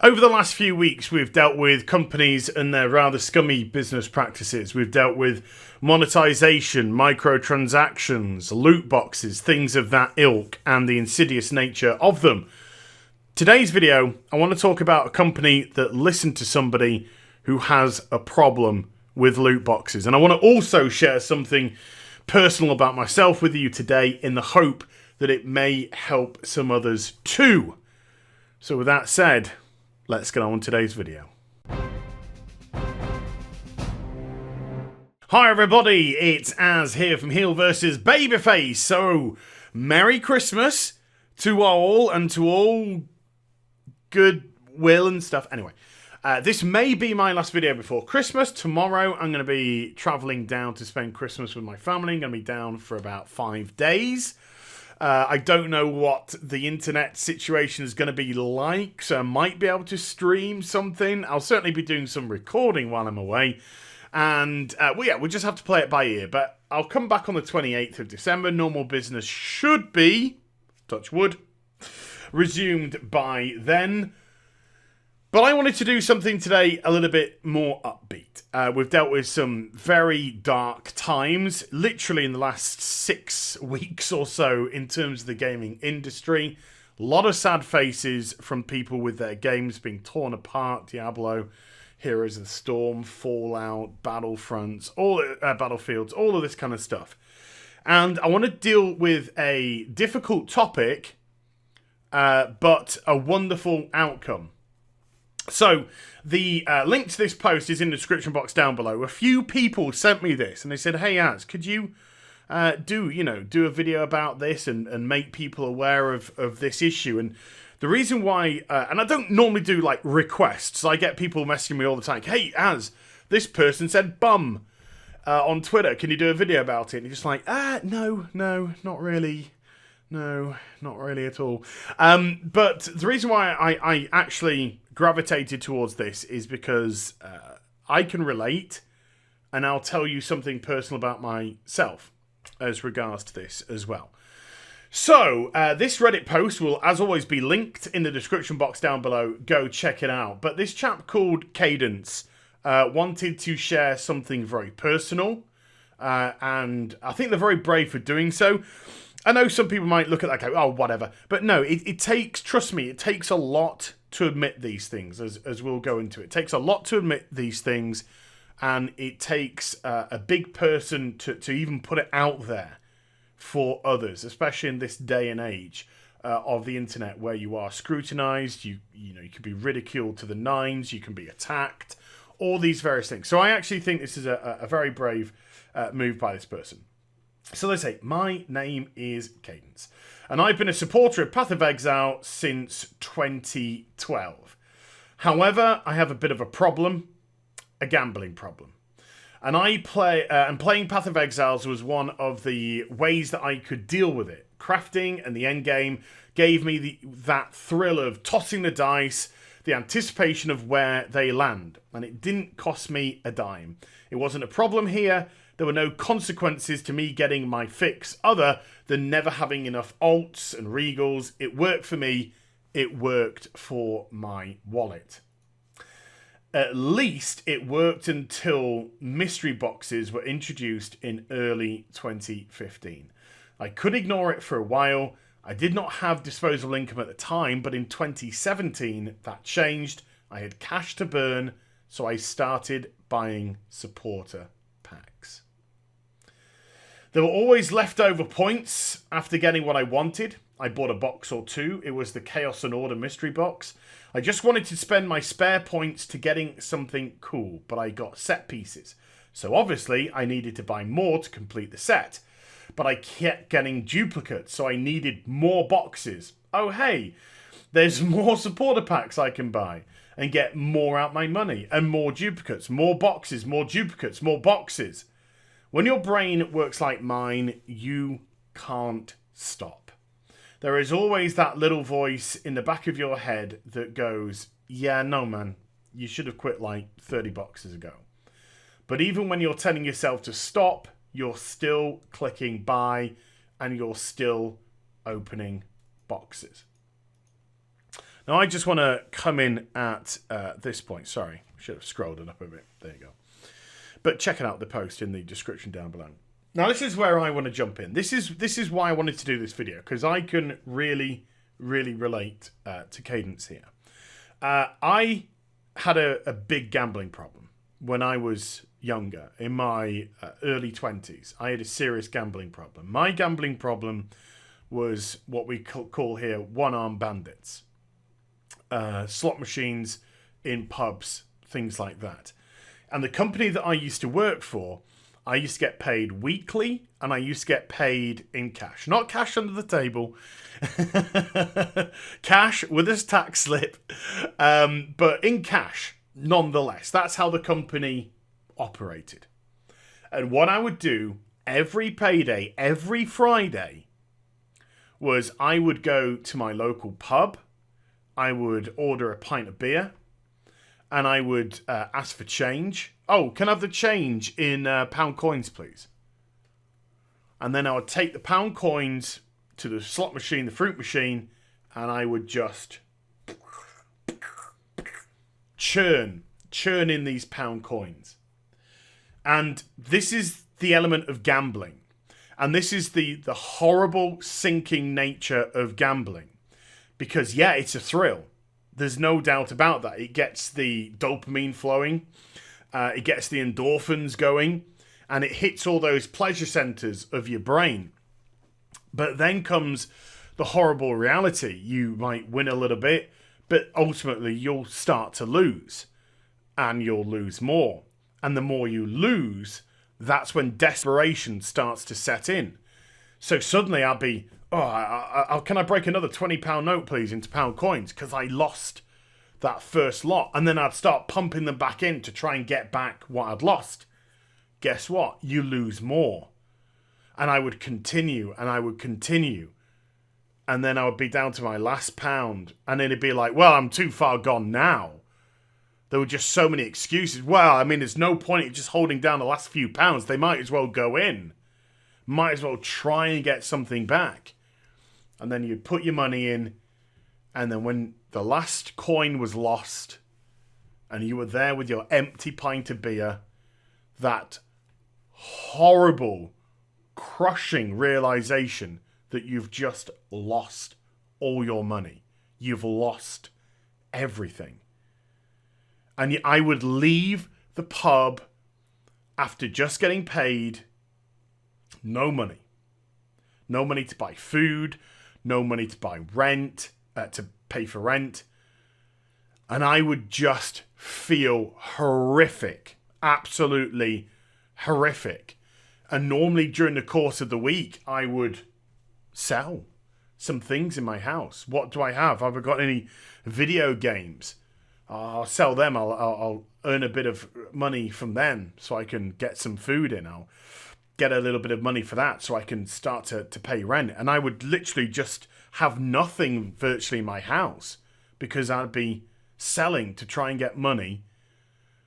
Over the last few weeks, we've dealt with companies and their rather scummy business practices. We've dealt with monetization, microtransactions, loot boxes, things of that ilk, and the insidious nature of them. Today's video, I want to talk about a company that listened to somebody who has a problem with loot boxes. And I want to also share something personal about myself with you today in the hope that it may help some others too. So with that said, let's get on with today's video. Hi everybody, it's Az here from HeelvsBabyface. So, Merry Christmas to all and to all goodwill and stuff. Anyway, this may be my last video before Christmas. Tomorrow I'm going to be travelling down to spend Christmas with my family. I'm going to be down for about 5 days. I don't know what the internet situation is going to be like, so I might be able to stream something. I'll certainly be doing some recording while I'm away. And, we'll just have to play it by ear. But I'll come back on the 28th of December. Normal business should be, touch wood, resumed by then. But I wanted to do something today a little bit more upbeat. We've dealt with some very dark times, literally in the last 6 weeks or so in terms of the gaming industry. A lot of sad faces from people with their games being torn apart. Diablo, Heroes of the Storm, Fallout, Battlefronts, Battlefields, all of this kind of stuff. And I want to deal with a difficult topic, but a wonderful outcome. So, the link to this post is in the description box down below. A few people sent me this, and they said, hey, Az, could you do a video about this and make people aware of this issue? And the reason why, and I don't normally do, like, requests. I get people messaging me all the time. Hey, Az, this person said bum on Twitter. Can you do a video about it? And you're just like, no, not really. No, not really at all. But the reason why I actually gravitated towards this is because I can relate, and I'll tell you something personal about myself as regards to this as well. So, this Reddit post will, as always, be linked in the description box down below. Go check it out. But this chap called Cadence wanted to share something very personal, and I think they're very brave for doing so. I know some people might look at that and go, oh, whatever. But no, it takes, trust me, it takes a lot to admit these things, as we'll go into. It takes a lot to admit these things, and it takes a big person to even put it out there for others, especially in this day and age of the internet where you are scrutinized, you can be ridiculed to the nines, you can be attacked, all these various things. So I actually think this is a very brave move by this person. So let's say, my name is Cadence, and I've been a supporter of Path of Exile since 2012. However, I have a bit of a problem, a gambling problem. And playing Path of Exiles was one of the ways that I could deal with it. Crafting and the end game gave me that thrill of tossing the dice, the anticipation of where they land. And it didn't cost me a dime. It wasn't a problem here. There were no consequences to me getting my fix other than never having enough alts and regals. It worked for me. It worked for my wallet. At least it worked until mystery boxes were introduced in early 2015. I could ignore it for a while. I did not have disposable income at the time, but in 2017 that changed. I had cash to burn, so I started buying supporter packs. There were always leftover points after getting what I wanted. I bought a box or two. It was the Chaos and Order mystery box. I just wanted to spend my spare points to getting something cool, but I got set pieces. So obviously I needed to buy more to complete the set. But I kept getting duplicates, so I needed more boxes. Oh hey, there's more supporter packs I can buy and get more out my money, and more duplicates, more boxes, more duplicates, more boxes. When your brain works like mine, you can't stop. There is always that little voice in the back of your head that goes, yeah, no man, you should have quit like 30 boxes ago. But even when you're telling yourself to stop, you're still clicking buy and you're still opening boxes. Now, I just want to come in at this point. Sorry, should have scrolled it up a bit. There you go. But check out the post in the description down below. Now, this is where I want to jump in. This is why I wanted to do this video, because I can really, really relate to Cadence here. I had a big gambling problem when I was younger, in my early 20s. I had a serious gambling problem. My gambling problem was what we call here one-arm bandits. Slot machines in pubs, things like that. And the company that I used to work for, I used to get paid weekly, and I used to get paid in cash. Not cash under the table. Cash with a tax slip. But in cash, nonetheless. That's how the company operated. And what I would do every payday, every Friday, was I would go to my local pub. I would order a pint of beer. And I would ask for change. Oh, can I have the change in pound coins, please? And then I would take the pound coins to the slot machine, the fruit machine, and I would just churn in these pound coins. And this is the element of gambling. And this is the horrible sinking nature of gambling. Because, yeah, it's a thrill. There's no doubt about that. It gets the dopamine flowing. It gets the endorphins going. And it hits all those pleasure centers of your brain. But then comes the horrible reality. You might win a little bit, but ultimately you'll start to lose. And you'll lose more. And the more you lose, that's when desperation starts to set in. So suddenly I'll be, can I break another £20 note, please, into pound coins? Because I lost that first lot. And then I'd start pumping them back in to try and get back what I'd lost. Guess what? You lose more. And I would continue, and I would continue. And then I would be down to my last pound. And then it'd be like, well, I'm too far gone now. There were just so many excuses. Well, I mean, there's no point in just holding down the last few pounds. They might as well go in. Might as well try and get something back. And then you'd put your money in. And then when the last coin was lost, and you were there with your empty pint of beer, that horrible, crushing realization that you've just lost all your money. You've lost everything. And I would leave the pub after just getting paid. No money. No money to buy food. No money to buy rent. To pay for rent. And I would just feel horrific. Absolutely horrific. And normally during the course of the week, I would sell some things in my house. What do I have? Have I got any video games? I'll sell them. I'll earn a bit of money from them so I can get some food in. I'll get a little bit of money for that so I can start to pay rent. And I would literally just have nothing virtually in my house because I'd be selling to try and get money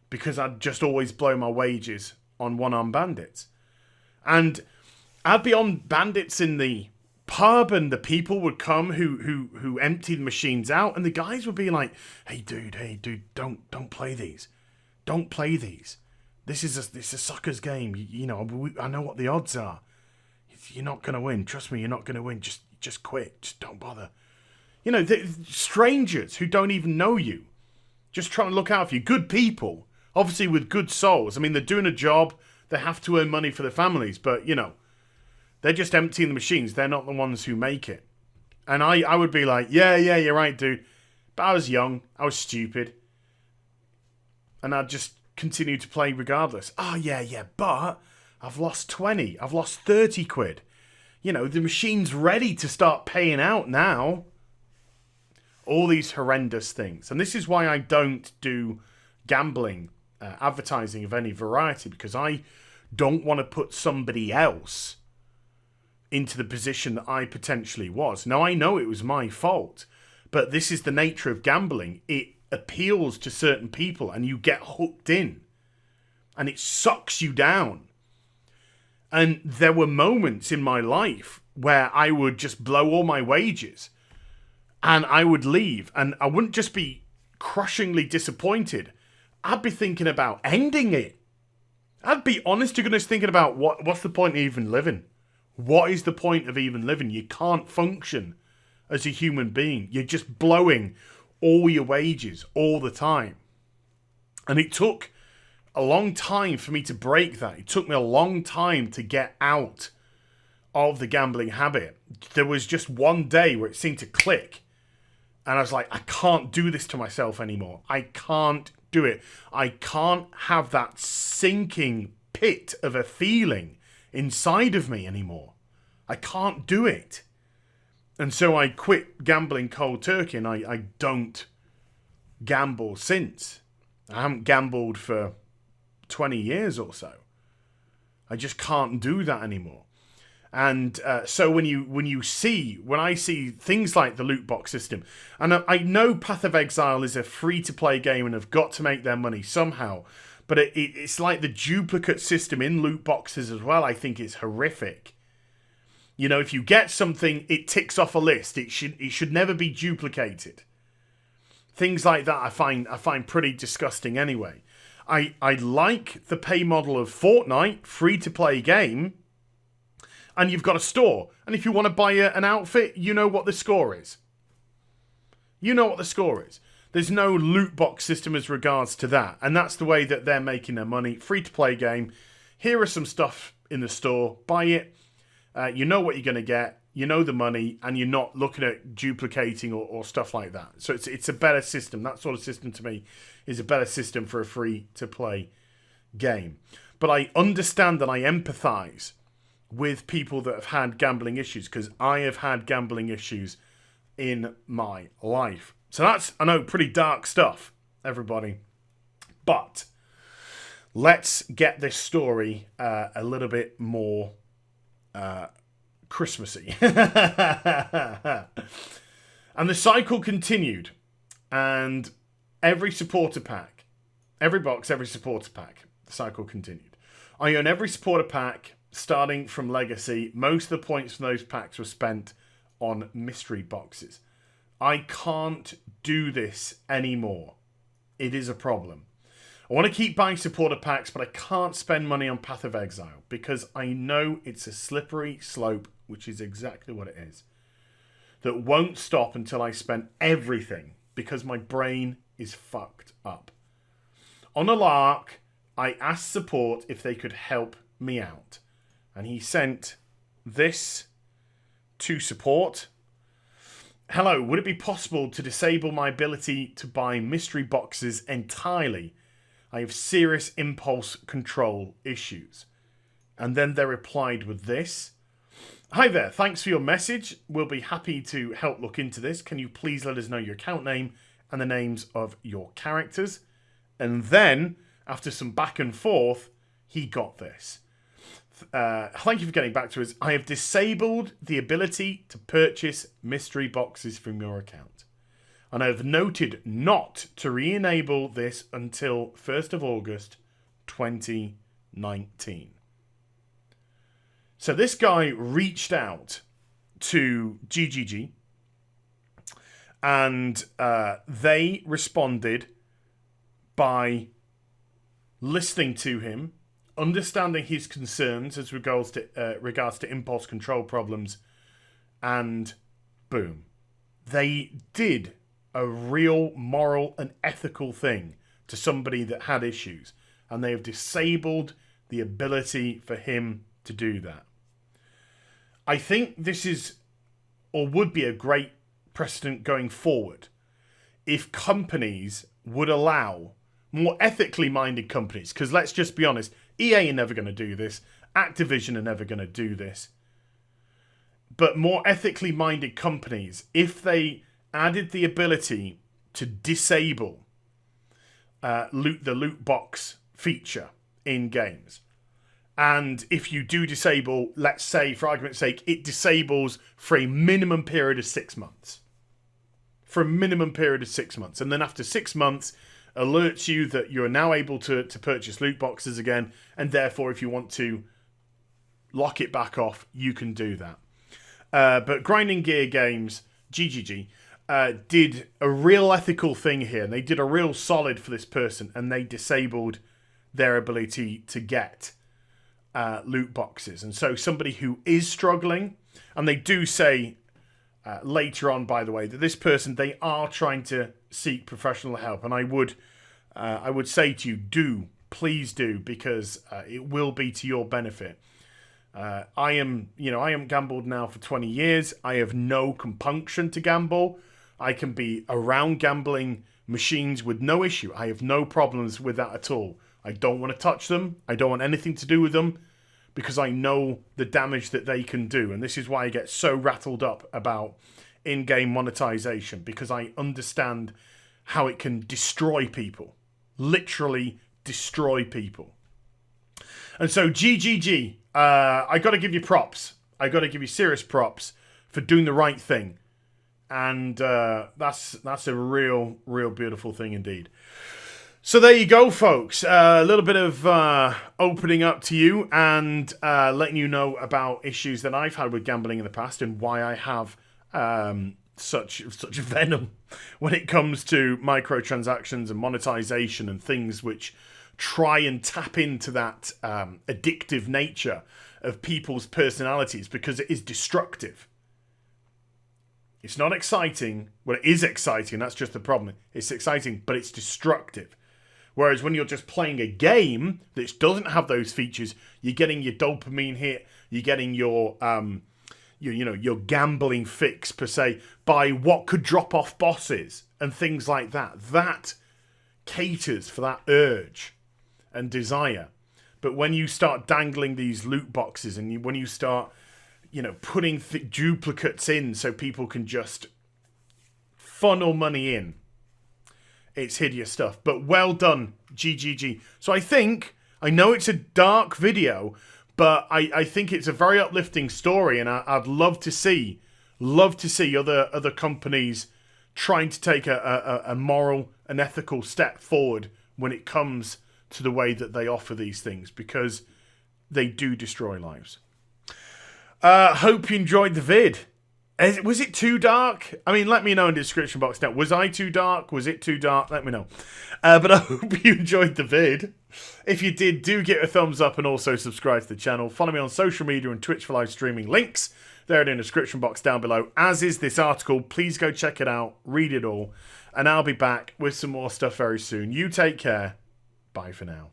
because I'd just always blow my wages on one-armed bandits. And I'd be on bandits in the pub, and the people would come who empty the machines out, and the guys would be like, hey dude, don't play these. Don't play these. This is a sucker's game. You know, I know what the odds are. You're not going to win. Trust me, you're not going to win. Just quit. Just don't bother. You know, strangers who don't even know you. Just trying to look out for you. Good people. Obviously with good souls. I mean, they're doing a job. They have to earn money for their families. But, you know, they're just emptying the machines. They're not the ones who make it. And I would be like, yeah, you're right, dude. But I was young. I was stupid. And I'd just continue to play regardless. Oh, yeah, but I've lost 20. I've lost 30 quid. You know, the machine's ready to start paying out now. All these horrendous things. And this is why I don't do gambling advertising of any variety, because I don't want to put somebody else into the position that I potentially was. Now, I know it was my fault, but this is the nature of gambling. It appeals to certain people and you get hooked in and it sucks you down. And there were moments in my life where I would just blow all my wages And I would leave, and I wouldn't just be crushingly disappointed. I'd be thinking about ending it. I'd be honest to goodness thinking about what's the point of even living? What is the point of even living? You can't function as a human being. You're just blowing all your wages all the time. And it took a long time for me to break that. It took me a long time to get out of the gambling habit. There was just one day where it seemed to click. And I was like, I can't do this to myself anymore. I can't do it. I can't have that sinking pit of a feeling inside of me anymore. I can't do it. And so I quit gambling cold turkey, and I don't gamble since. I haven't gambled for 20 years or so. I just can't do that anymore. And so when I see things like the loot box system, and I know Path of Exile is a free-to-play game and have got to make their money somehow, but it's like the duplicate system in loot boxes as well. I think it's horrific. You know, if you get something, it ticks off a list. It should never be duplicated. Things like that I find pretty disgusting anyway. I like the pay model of Fortnite, free-to-play game. And you've got a store. And if you want to buy an outfit, you know what the score is. You know what the score is. There's no loot box system as regards to that. And that's the way that they're making their money. Free-to-play game. Here are some stuff in the store. Buy it. You know what you're going to get. You know the money. And you're not looking at duplicating or stuff like that. So it's a better system. That sort of system to me is a better system for a free-to-play game. But I understand and I empathise with people that have had gambling issues, because I have had gambling issues in my life. So that's, I know, pretty dark stuff, everybody. But let's get this story a little bit more Christmassy. And the cycle continued. And every supporter pack, every box, every supporter pack, the cycle continued. I own every supporter pack starting from Legacy. Most of the points from those packs were spent on mystery boxes. I can't do this anymore. It is a problem. I want to keep buying supporter packs, but I can't spend money on Path of Exile because I know it's a slippery slope, which is exactly what it is, that won't stop until I spend everything because my brain is fucked up. On a lark, I asked support if they could help me out. And he sent this to support. Hello, would it be possible to disable my ability to buy mystery boxes entirely? I have serious impulse control issues. And then they replied with this. Hi there, thanks for your message. We'll be happy to help look into this. Can you please let us know your account name and the names of your characters? And then, after some back and forth, he got this. Thank you for getting back to us. I have disabled the ability to purchase mystery boxes from your account. And I have noted not to re-enable this until 1st of August 2019. So this guy reached out to GGG and they responded by listening to him, understanding his concerns as regards to impulse control problems, and boom. They did a real moral and ethical thing to somebody that had issues, and they have disabled the ability for him to do that. I think this is, or would be, a great precedent going forward if companies would allow more ethically minded companies, because let's just be honest, EA are never going to do this. Activision are never going to do this. But more ethically minded companies, if they added the ability to disable the loot box feature in games, and if you do disable, let's say, for argument's sake, it disables for a minimum period of 6 months. For a minimum period of 6 months. And then after 6 months, alerts you that you're now able to purchase loot boxes again, and therefore if you want to lock it back off, you can do that. But Grinding Gear Games, GGG, did a real ethical thing here. And they did a real solid for this person, and they disabled their ability to get loot boxes. And so somebody who is struggling, and they do say later on, by the way, that this person, they are trying to seek professional help. And I would say to you, please do, because it will be to your benefit. I am gambled now for 20 years. I have no compunction to gamble. I can be around gambling machines with no issue. I have no problems with that at all. I don't want to touch them. I don't want anything to do with them, because I know the damage that they can do. And this is why I get so rattled up about in-game monetization, because I understand how it can destroy people. Literally destroy people. And so GGG, I got to give you props. I got to give you serious props for doing the right thing. And that's a real beautiful thing indeed. So there you go, folks. A little bit of opening up to you and letting you know about issues that I've had with gambling in the past and why I have such venom when it comes to microtransactions and monetization and things which try and tap into that addictive nature of people's personalities, because it is destructive. It's not exciting. Well, it is exciting. That's just the problem. It's exciting, but it's destructive. Whereas when you're just playing a game that doesn't have those features, you're getting your dopamine hit, you're getting your your gambling fix per se by what could drop off bosses and things like that. That caters for that urge and desire. But when you start dangling these loot boxes and when you start putting duplicates in so people can just funnel money in, it's hideous stuff. But well done, GGG. So I know it's a dark video, but I think it's a very uplifting story, and I'd love to see other companies trying to take a moral and ethical step forward when it comes to the way that they offer these things, because they do destroy lives. Hope you enjoyed the vid. Was it too dark? I mean, let me know in the description box now. Was I too dark? Was it too dark? Let me know. But I hope you enjoyed the vid. If you did, do give it a thumbs up and also subscribe to the channel. Follow me on social media and Twitch for live streaming. Links there in the description box down below, as is this article. Please go check it out. Read it all. And I'll be back with some more stuff very soon. You take care. Bye for now.